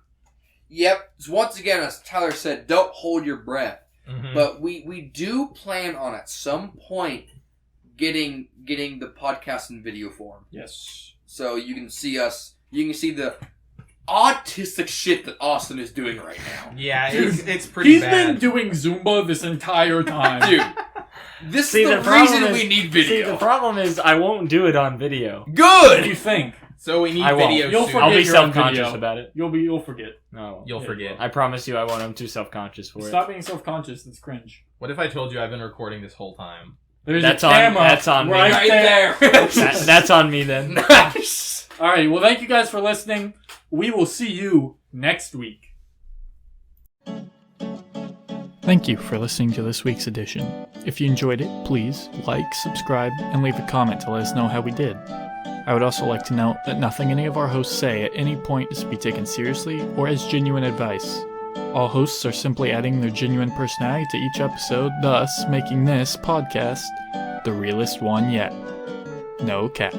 yep. So once again, as Tyler said, don't hold your breath. Mhm. But we do plan on at some point getting the podcast in video form. Yes. So you can see us. You can see the autistic shit that Austin is doing right now. Yeah, Dude, it's pretty He's bad. been doing Zumba this entire time. Dude, this See, is the the problem reason is- we need See, video. the problem is I won't do it on video. What do Good! you think? So we need I won't. video You'll soon. forget I'll be you're on self-conscious video. about it. You'll forget. No. You'll forget. I promise you I won't. I'm too self-conscious for it. Stop being self-conscious. It's cringe. What if I told you I've been recording this whole time? There's That's a on- camera that's on me. right Right there. there. That's on me then. Nice. All right. Well, thank you guys for listening. We will see you next week. Thank you for listening to this week's edition. If you enjoyed it, please like, subscribe, and leave a comment to let us know how we did. I would also like to note that nothing any of our hosts say at any point is to be taken seriously or as genuine advice. All hosts are simply adding their genuine personality to each episode, thus making this podcast the realest one yet. No cap.